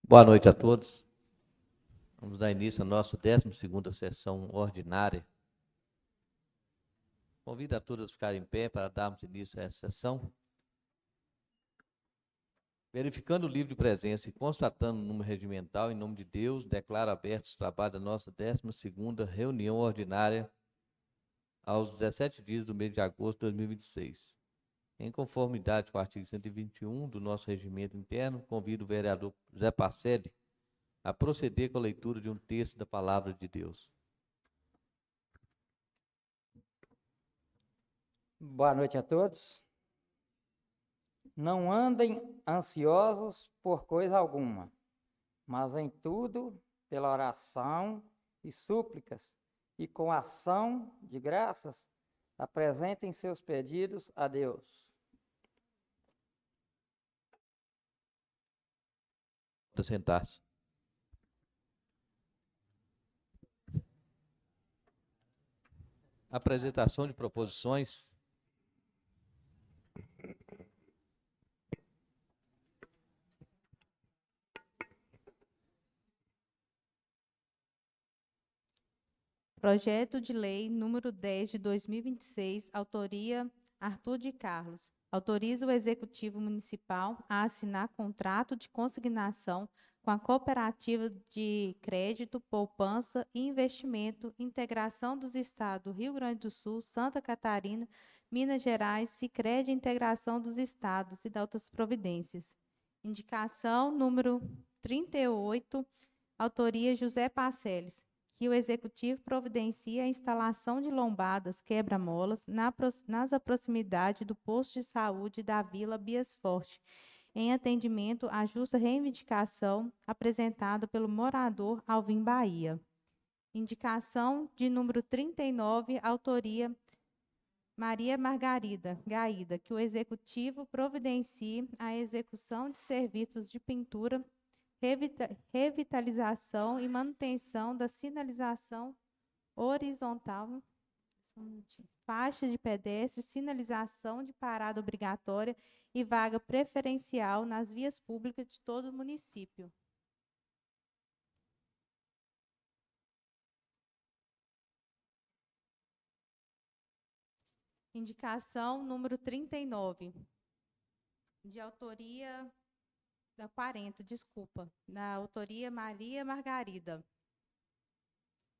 Boa noite a todos. Vamos dar início à nossa 12ª sessão ordinária. Convido a todos a ficarem em pé para darmos início a essa sessão. Verificando o livro de presença e constatando o número regimental, em nome de Deus, declaro abertos os trabalhos da nossa 12ª reunião ordinária aos 17 dias do mês de agosto de 2026. Em conformidade com o artigo 121 do nosso regimento interno, convido o vereador José Pacelli a proceder com a leitura de um texto da palavra de Deus. Boa noite a todos. Não andem ansiosos por coisa alguma, mas em tudo, pela oração e súplicas, e com ação de graças, apresentem seus pedidos a Deus. Sentar-se. Apresentação de proposições. Projeto de Lei número 10 de 2026, autoria Arthur de Carlos. Autoriza o Executivo Municipal a assinar contrato de consignação com a Cooperativa de Crédito, Poupança e Investimento, Integração dos Estados do Rio Grande do Sul, Santa Catarina, Minas Gerais, Sicredi Integração dos Estados e de outras providências. Indicação número 38, autoria José Paceles. Que o Executivo providencie a instalação de lombadas quebra-molas nas proximidades do posto de saúde da Vila Bias Forte, em atendimento à justa reivindicação apresentada pelo morador Alvim Bahia. Indicação de número 39, autoria Maria Margarida Gaída, que o Executivo providencie a execução de serviços de pintura, revitalização e manutenção da sinalização horizontal, faixa de pedestre, sinalização de parada obrigatória e vaga preferencial nas vias públicas de todo o município. Indicação número 39, de autoria da 40, desculpa, da autoria Maria Margarida.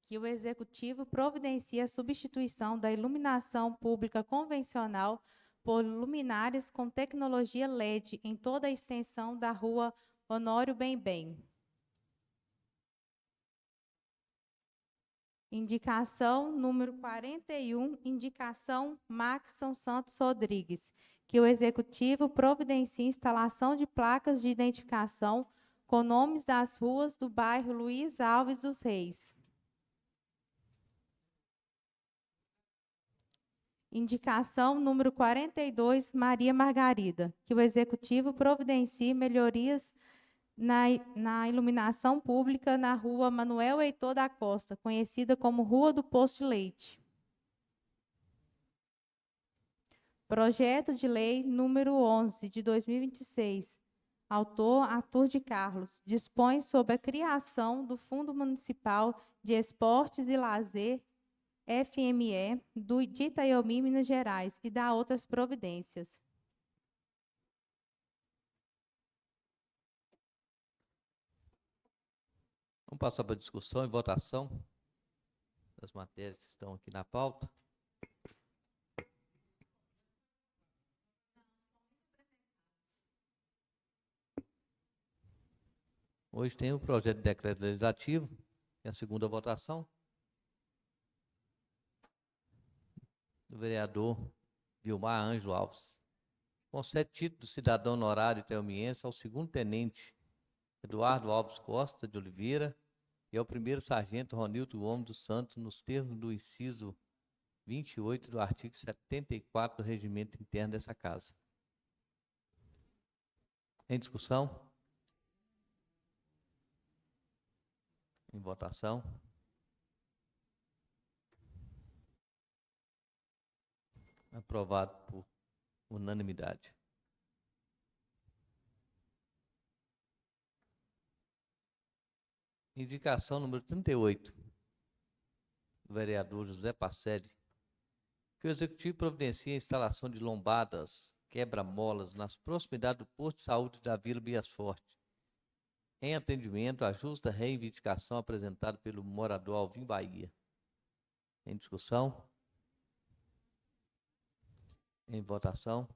Que o Executivo providencie a substituição da iluminação pública convencional por luminárias com tecnologia LED em toda a extensão da rua Honório Bem. Indicação número 41, indicação Maxson Santos Rodrigues. Que o Executivo providencie instalação de placas de identificação com nomes das ruas do bairro Luiz Alves dos Reis. Indicação número 42, Maria Margarida. Que o Executivo providencie melhorias na iluminação pública na rua Manuel Heitor da Costa, conhecida como Rua do Posto de Leite. Projeto de Lei número 11 de 2026. Autor Arthur de Carlos. Dispõe sobre a criação do Fundo Municipal de Esportes e Lazer FME de Itaiomi, Minas Gerais, e dá outras providências. Vamos passar para a discussão e votação das matérias que estão aqui na pauta. Hoje tem o projeto de decreto legislativo, é a segunda votação. Do vereador Vilmar Ângelo Alves. Concede título de cidadão honorário itaiomiense ao segundo-tenente Eduardo Alves Costa de Oliveira e ao primeiro-sargento Ronildo Gomes dos Santos, nos termos do inciso 28 do artigo 74 do regimento interno dessa casa. Em discussão? Em votação? Aprovado por unanimidade. Indicação número 38, do vereador José Pacelli, que o Executivo providencie a instalação de lombadas, quebra-molas, nas proximidades do posto de saúde da Vila Bias Forte, em atendimento à justa reivindicação apresentada pelo morador Alvim Bahia. Em discussão? Em votação?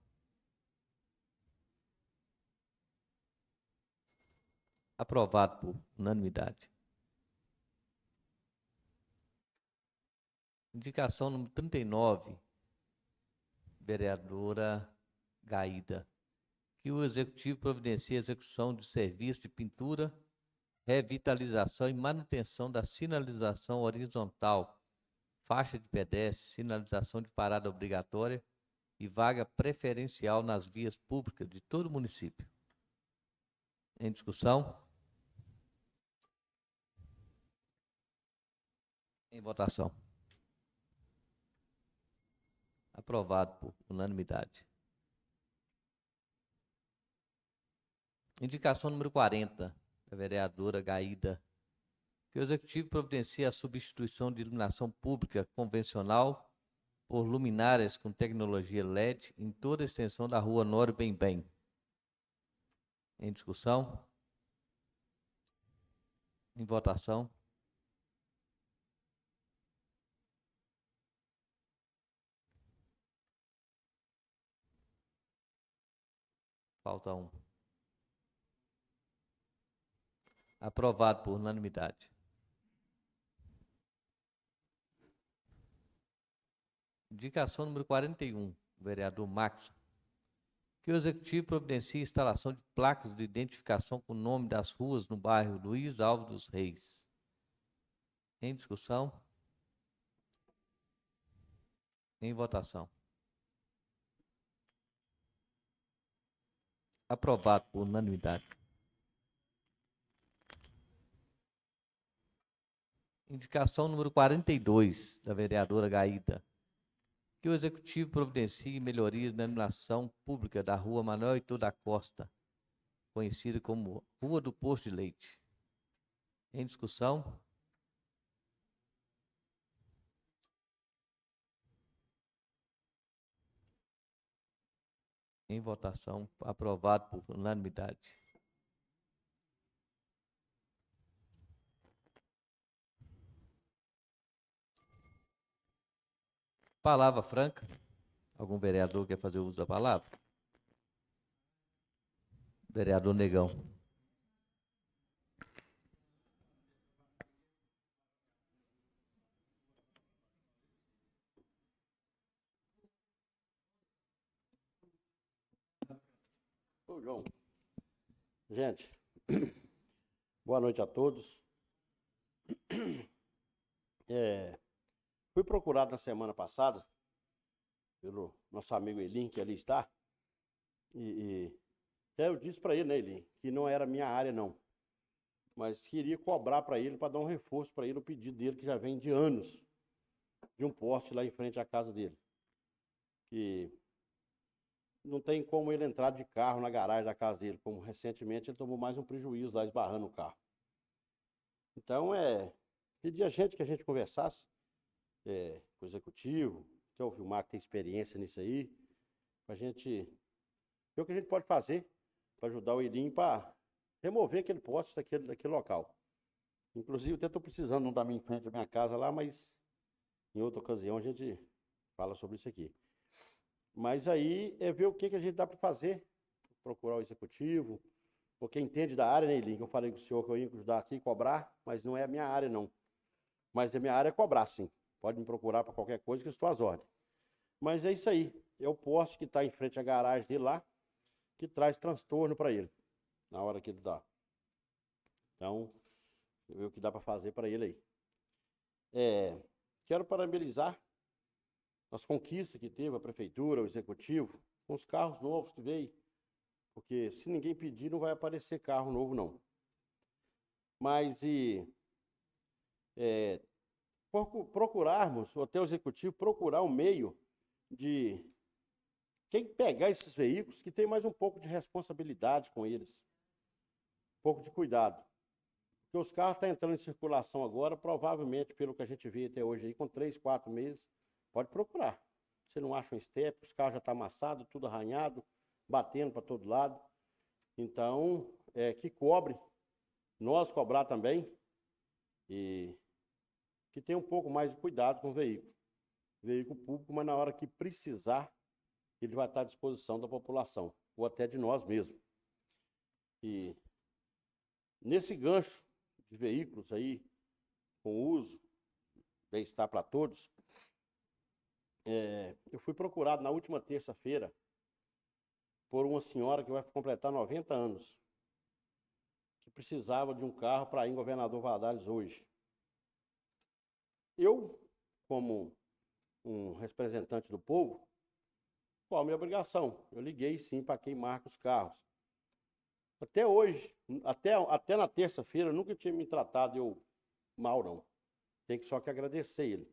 Aprovado por unanimidade. Indicação número 39, vereadora Gaída, que o Executivo providencie a execução de serviço de pintura, revitalização e manutenção da sinalização horizontal, faixa de pedestre, sinalização de parada obrigatória e vaga preferencial nas vias públicas de todo o município. Em discussão? Em votação. Aprovado por unanimidade. Indicação número 40, da vereadora Gaída, que o Executivo providencie a substituição de iluminação pública convencional por luminárias com tecnologia LED em toda a extensão da rua Nório Bem. Em discussão? Em votação? Falta um. Aprovado por unanimidade. Indicação número 41, vereador Max, que o Executivo providencie a instalação de placas de identificação com o nome das ruas no bairro Luiz Alves dos Reis. Em discussão? Em votação. Aprovado por unanimidade. Indicação número 42, da vereadora Gaída, que o Executivo providencie melhorias na iluminação pública da rua Manuel Heitor da Costa, conhecida como Rua do Posto de Leite. Em discussão? Em votação. Aprovado por unanimidade. Palavra franca. Algum vereador quer fazer uso da palavra? Vereador Negão. Ô, João. Gente, boa noite a todos. Fui procurado na semana passada pelo nosso amigo Elim, que ali está, e até eu disse para ele, né, Elim, que não era minha área, não, mas queria cobrar para ele, para dar um reforço para ele, o pedido dele, que já vem de anos, de um poste lá em frente à casa dele, que não tem como ele entrar de carro na garagem da casa dele, como recentemente ele tomou mais um prejuízo lá, esbarrando o carro. Então, pedi a gente que a gente conversasse com o executivo, até o Vilmar que tem experiência nisso aí, para a gente ver o que a gente pode fazer para ajudar o Elim para remover aquele poste daquele local. Inclusive, até estou precisando, não da minha frente da minha casa lá, mas em outra ocasião a gente fala sobre isso aqui. Mas aí é ver o que a gente dá para fazer, procurar o executivo, ou quem entende da área, né, Elim? Eu falei com o senhor que eu ia ajudar aqui, cobrar, mas não é a minha área, não. Mas a minha área é cobrar, sim. Pode me procurar para qualquer coisa que eu estou às ordens. Mas é isso aí. É o poste que está em frente à garagem dele lá, que traz transtorno para ele, na hora que ele dá. Então, ver o que dá para fazer para ele aí. Quero parabenizar as conquistas que teve a prefeitura, o executivo, com os carros novos que veio. Porque se ninguém pedir, não vai aparecer carro novo, não. Mas procurarmos, o hotel executivo, procurar um meio de quem pegar esses veículos, que tem mais um pouco de responsabilidade com eles. Um pouco de cuidado. Porque os carros estão entrando em circulação agora, provavelmente, pelo que a gente vê até hoje aí, com 3, 4 meses, pode procurar. Você não acha um step, os carros já estão amassados, tudo arranhado, batendo para todo lado. Então, que cobre, nós cobrar também, e que tenha um pouco mais de cuidado com o veículo. Veículo público, mas na hora que precisar, ele vai estar à disposição da população, ou até de nós mesmos. E nesse gancho de veículos aí, com uso, bem-estar para todos, eu fui procurado na última terça-feira por uma senhora que vai completar 90 anos, que precisava de um carro para ir em Governador Valadares hoje. Eu, como um representante do povo, qual a minha obrigação? Eu liguei sim para quem marca os carros. Até hoje, até na terça-feira, eu nunca tinha me tratado mal, não. Tem que só que agradecer ele.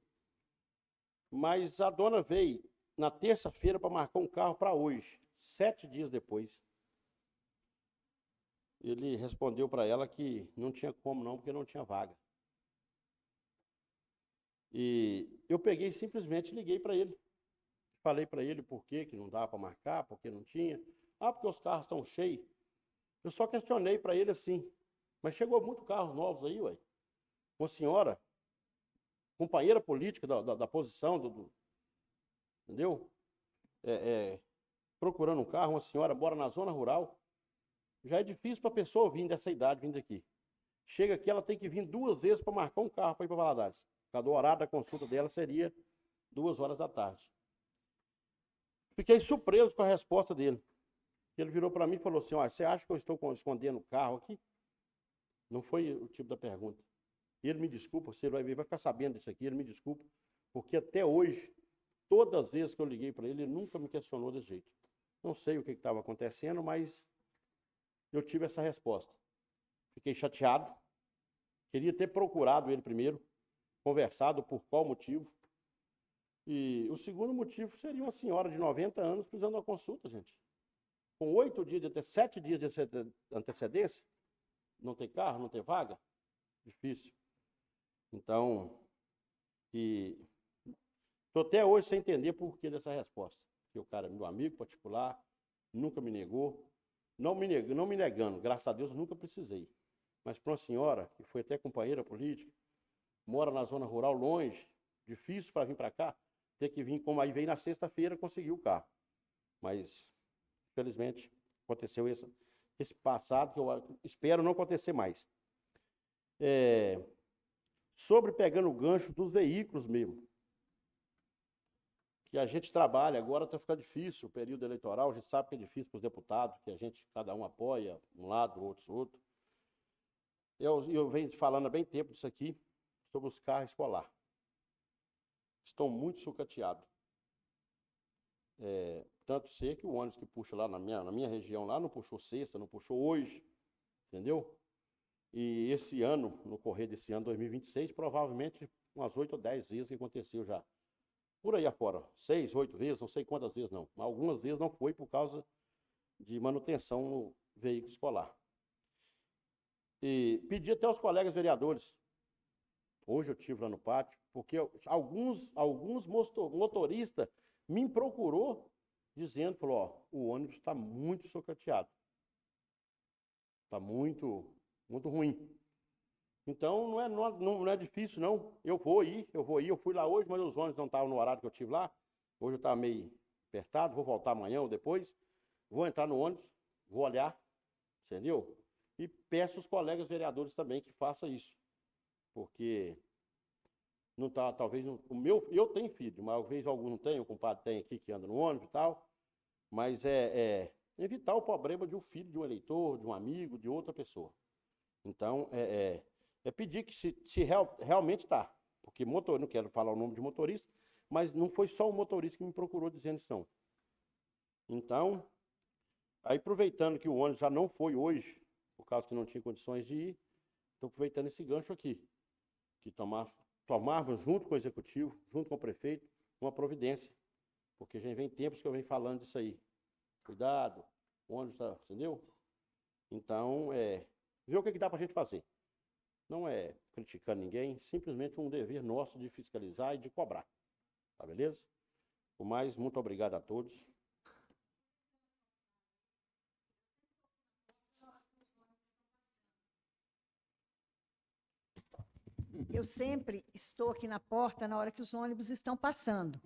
Mas a dona veio na terça-feira para marcar um carro para hoje, 7 dias depois. Ele respondeu para ela que não tinha como não, porque não tinha vaga. E eu peguei e simplesmente liguei para ele. Falei para ele por que não dava para marcar, porque não tinha. Ah, porque os carros estão cheios. Eu só questionei para ele assim, mas chegou muito carros novos aí, ué. Uma senhora, companheira política da posição, entendeu? Procurando um carro, uma senhora mora na zona rural. Já é difícil para a pessoa vir dessa idade, vindo aqui. Chega aqui, ela tem que vir 2 vezes para marcar um carro para ir para Valadares. Cada horário da consulta dela seria 2 horas da tarde. Fiquei surpreso com a resposta dele. Ele virou para mim e falou assim, você acha que eu estou escondendo o carro aqui? Não foi o tipo da pergunta. Ele me desculpa, você vai ficar sabendo disso aqui, ele me desculpa, porque até hoje, todas as vezes que eu liguei para ele, ele nunca me questionou desse jeito. Não sei o que estava acontecendo, mas eu tive essa resposta. Fiquei chateado, queria ter procurado ele primeiro, conversado por qual motivo. E o segundo motivo seria uma senhora de 90 anos precisando de uma consulta, gente. Com 7 dias de antecedência, não tem carro, não tem vaga, difícil. Então, estou até hoje sem entender por que dessa resposta. Porque o cara é meu amigo particular, nunca me negou, não me negando, graças a Deus eu nunca precisei. Mas para uma senhora, que foi até companheira política, mora na zona rural, longe, difícil para vir para cá, ter que vir, como aí veio na sexta-feira, conseguiu o carro. Mas, infelizmente, aconteceu esse passado, que eu espero não acontecer mais. Sobre pegando o gancho dos veículos mesmo, que a gente trabalha, agora está ficando difícil o período eleitoral, a gente sabe que é difícil para os deputados, que cada um apoia um lado, outro. Eu venho falando há bem tempo disso aqui, sobre os carros escolares. Estou muito sucateado. Tanto sei que o ônibus que puxa lá na minha região, lá não puxou sexta, não puxou hoje, entendeu? E esse ano, no correr desse ano, 2026, provavelmente umas 8 ou 10 vezes que aconteceu já. Por aí afora, 6, 8 vezes, não sei quantas vezes não. Mas algumas vezes não foi por causa de manutenção no veículo escolar. E pedi até aos colegas vereadores. Hoje eu estive lá no pátio, porque alguns motoristas me procurou dizendo, falou, o ônibus está muito sucateado. Está muito ruim. Então não é difícil, não. Eu fui lá hoje, mas os ônibus não estavam no horário que eu estive lá. Hoje eu estava meio apertado, vou voltar amanhã ou depois. Vou entrar no ônibus, vou olhar, entendeu? E peço aos colegas vereadores também que façam isso. Porque não tá, talvez, eu tenho filho, mas talvez algum não tenha, o compadre tem aqui que anda no ônibus e tal. Mas evitar o problema de um filho, de um eleitor, de um amigo, de outra pessoa. Então, pedir que se realmente está, porque não quero falar o nome de motorista, mas não foi só o motorista que me procurou dizendo isso não. Então, aí aproveitando que o ônibus já não foi hoje, por causa que não tinha condições de ir, estou aproveitando esse gancho aqui, que tomarmos junto com o executivo, junto com o prefeito, uma providência, porque já vem tempos que eu venho falando disso aí. Cuidado, o ônibus está, entendeu? Então, ver o que dá para a gente fazer. Não é criticando ninguém, simplesmente um dever nosso de fiscalizar e de cobrar. Tá beleza? Por mais, muito obrigado a todos. Eu sempre estou aqui na porta na hora que os ônibus estão passando.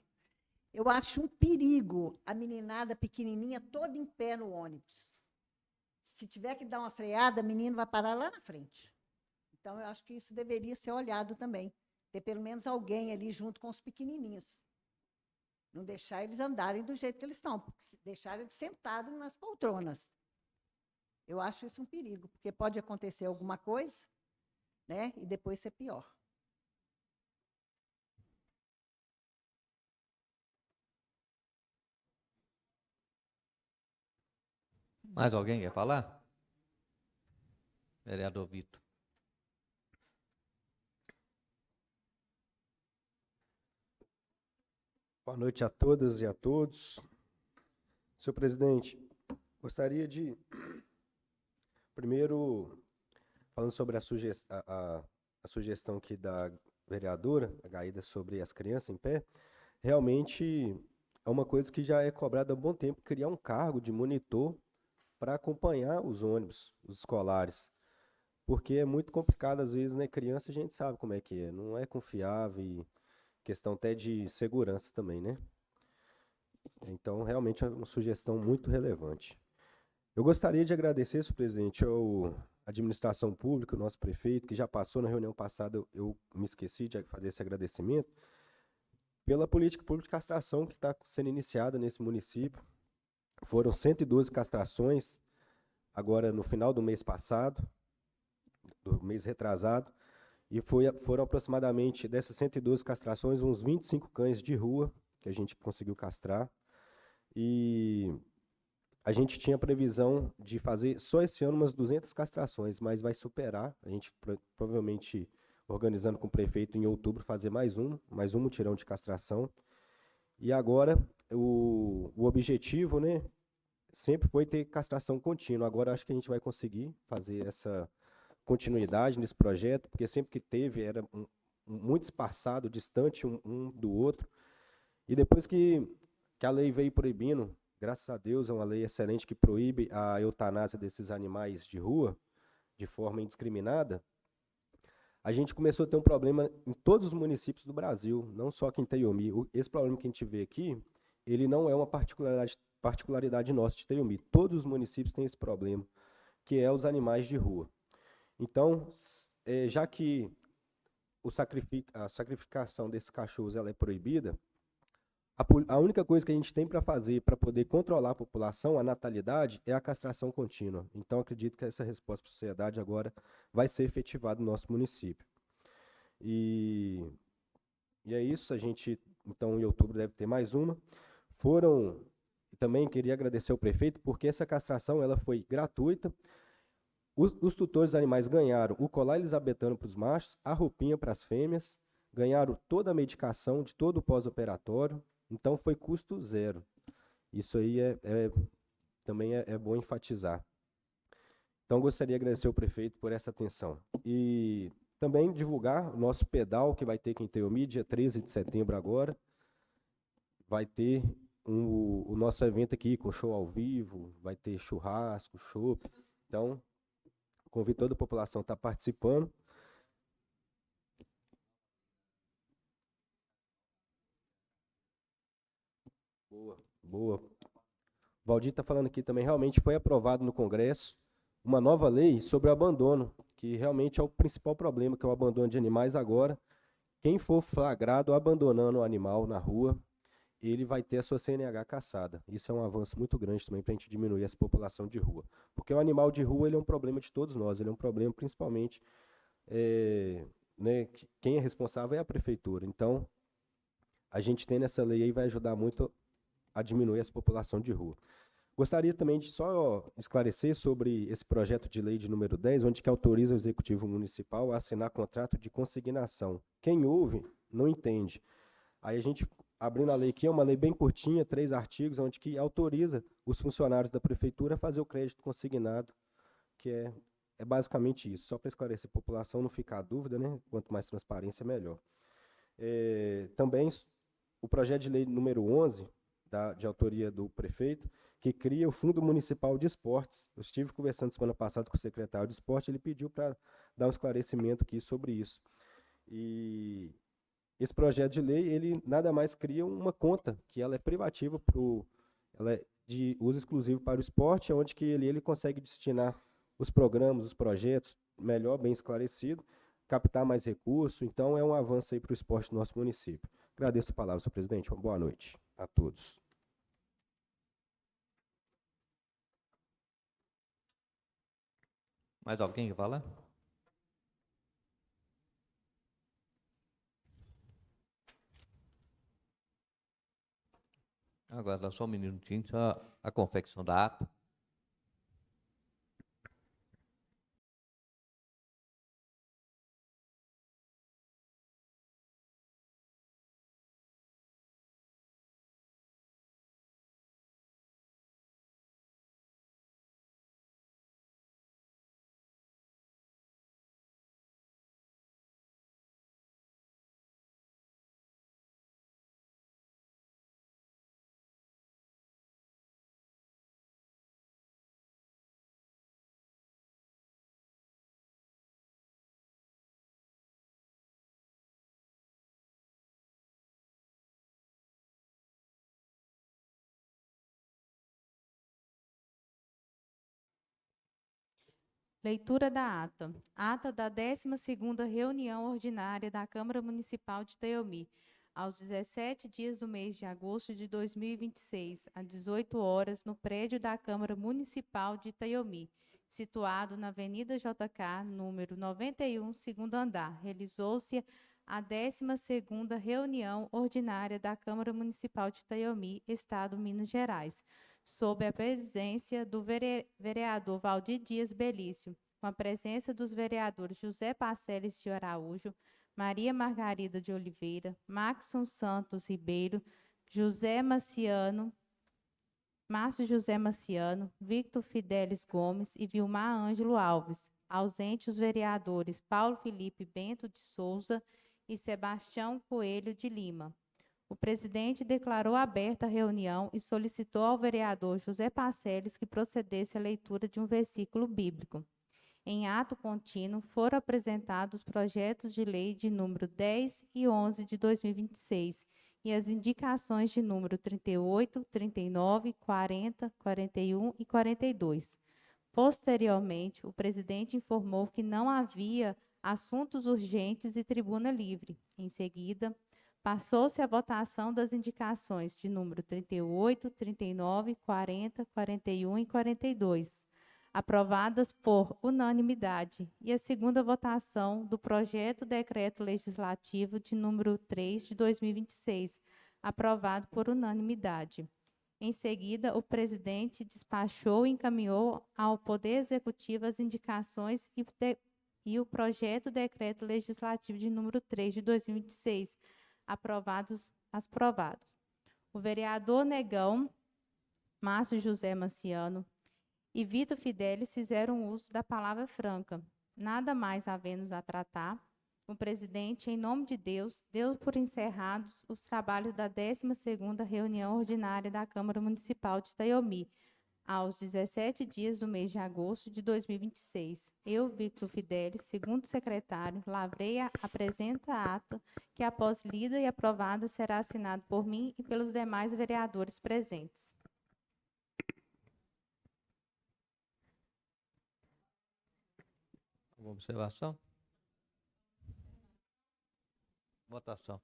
Eu acho um perigo a meninada pequenininha toda em pé no ônibus. Se tiver que dar uma freada, o menino vai parar lá na frente. Então, eu acho que isso deveria ser olhado também. Ter pelo menos alguém ali junto com os pequenininhos. Não deixar eles andarem do jeito que eles estão, deixar eles sentados nas poltronas. Eu acho isso um perigo, porque pode acontecer alguma coisa, né, e depois ser pior. Mais alguém quer falar? Vereador Vitor. Boa noite a todas e a todos. Senhor presidente, gostaria de, primeiro, falando sobre a sugestão aqui da vereadora, a Gaída, sobre as crianças em pé, realmente é uma coisa que já é cobrada há um bom tempo, criar um cargo de monitor para acompanhar os ônibus, os escolares, porque é muito complicado às vezes, né? Criança a gente sabe como é que é, não é confiável e questão até de segurança também, né? Então, realmente é uma sugestão muito relevante. Eu gostaria de agradecer, senhor presidente, à administração pública, o nosso prefeito, que já passou na reunião passada, eu me esqueci de fazer esse agradecimento, pela política pública de castração que está sendo iniciada nesse município. Foram 112 castrações, agora no final do mês passado, do mês retrasado, e foram aproximadamente, dessas 112 castrações, uns 25 cães de rua que a gente conseguiu castrar. E a gente tinha previsão de fazer só esse ano umas 200 castrações, mas vai superar. A gente provavelmente, organizando com o prefeito em outubro, fazer mais um mutirão de castração. E agora, o objetivo, né, sempre foi ter castração contínua. Agora acho que a gente vai conseguir fazer essa continuidade nesse projeto, porque sempre que teve era muito espaçado, distante um do outro. E depois que a lei veio proibindo, graças a Deus, é uma lei excelente que proíbe a eutanásia desses animais de rua, de forma indiscriminada, a gente começou a ter um problema em todos os municípios do Brasil, não só aqui em Itaiomi. Esse problema que a gente vê aqui, ele não é uma particularidade nossa de Itaiomi. Todos os municípios têm esse problema, que é os animais de rua. Então, já que a sacrificação desses cachorros ela é proibida, a única coisa que a gente tem para fazer para poder controlar a população, a natalidade, é a castração contínua. Então, acredito que essa resposta para a sociedade agora vai ser efetivada no nosso município. E é isso, a gente, então, em outubro deve ter mais uma. Também queria agradecer ao prefeito, porque essa castração ela foi gratuita. Os tutores animais ganharam o colar elisabetano para os machos, a roupinha para as fêmeas, ganharam toda a medicação de todo o pós-operatório. Então, foi custo zero. Isso aí também é bom enfatizar. Então, gostaria de agradecer ao prefeito por essa atenção. E também divulgar o nosso pedal, que vai ter aqui em Itaiomi, dia 13 de setembro agora. Vai ter o nosso evento aqui com show ao vivo, vai ter churrasco, chopp. Então, convido toda a população a estar participando. Boa. Valdir está falando aqui também, realmente foi aprovado no Congresso uma nova lei sobre o abandono, que realmente é o principal problema, que é o abandono de animais agora. Quem for flagrado abandonando o animal na rua, ele vai ter a sua CNH cassada. Isso é um avanço muito grande também para a gente diminuir essa população de rua. Porque o animal de rua ele é um problema de todos nós, ele é um problema principalmente, né, quem é responsável é a prefeitura. Então, a gente tendo essa lei aí vai ajudar muito a diminuir essa população de rua. Gostaria também de só esclarecer sobre esse projeto de lei de número 10, onde que autoriza o Executivo Municipal a assinar contrato de consignação. Quem ouve não entende. Aí a gente, abrindo a lei aqui, é uma lei bem curtinha, 3 artigos, onde que autoriza os funcionários da Prefeitura a fazer o crédito consignado, que é é basicamente isso, só para esclarecer a população, não ficar dúvida, né? Quanto mais transparência, melhor. Também o projeto de lei número 11, de autoria do prefeito, que cria o Fundo Municipal de Esportes. Eu estive conversando semana passada com o secretário de Esporte, ele pediu para dar um esclarecimento aqui sobre isso. E esse projeto de lei, ele nada mais cria uma conta, que ela é privativa, ela é de uso exclusivo para o esporte, onde que ele consegue destinar os programas, os projetos, melhor, bem esclarecido, captar mais recursos. Então, é um avanço aí para o esporte do nosso município. Agradeço a palavra, senhor presidente. Uma boa noite a todos. Mais alguém que fala? Agora, só um minutinho, só a confecção da ata. Leitura da ata. Ata da 12ª reunião ordinária da Câmara Municipal de Itaiomi, aos 17 dias do mês de agosto de 2026, às 18 horas, no prédio da Câmara Municipal de Itaiomi, situado na Avenida JK, número 91, segundo andar. Realizou-se a 12ª reunião ordinária da Câmara Municipal de Itaiomi, Estado Minas Gerais, sob a presidência do vereador Valdir Dias Belício, com a presença dos vereadores José Passeles de Araújo, Maria Margarida de Oliveira, Maxson Santos Ribeiro, Márcio José Maciano, Victor Fidelis Gomes e Vilmar Ângelo Alves. Ausente os vereadores Paulo Felipe Bento de Souza e Sebastião Coelho de Lima. O presidente declarou aberta a reunião e solicitou ao vereador José Passeles que procedesse à leitura de um versículo bíblico. Em ato contínuo, foram apresentados os projetos de lei de número 10 e 11 de 2026 e as indicações de número 38, 39, 40, 41 e 42. Posteriormente, o presidente informou que não havia assuntos urgentes e tribuna livre. Em seguida, passou-se a votação das indicações de número 38, 39, 40, 41 e 42, aprovadas por unanimidade, e a segunda votação do projeto decreto legislativo de número 3 de 2026, aprovado por unanimidade. Em seguida, o presidente despachou e encaminhou ao Poder Executivo as indicações e o projeto decreto legislativo de número 3 de 2026, aprovados. O vereador Negão, Márcio José Maciano e Vitor Fidelis fizeram uso da palavra franca. Nada mais havendo a tratar, o presidente, em nome de Deus, deu por encerrados os trabalhos da 12ª reunião ordinária da Câmara Municipal de Itaiomi, aos 17 dias do mês de agosto de 2026. Eu, Victor Fidelis, segundo secretário, lavrei a apresenta ata, que após lida e aprovada será assinado por mim e pelos demais vereadores presentes. Alguma observação? Votação.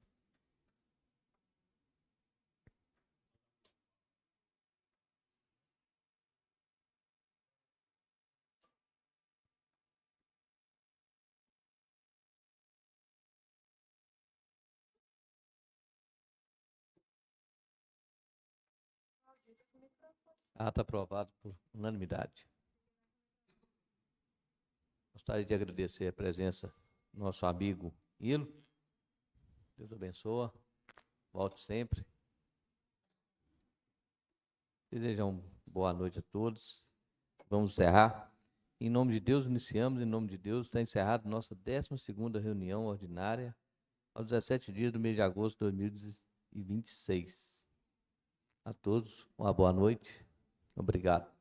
Ata aprovado por unanimidade. Gostaria de agradecer a presença do nosso amigo Ilo. Deus abençoe. Volte sempre. Desejar uma boa noite a todos. Vamos encerrar. Em nome de Deus, iniciamos. Em nome de Deus, está encerrada nossa 12ª reunião ordinária aos 17 dias do mês de agosto de 2026. A todos, uma boa noite. Obrigado.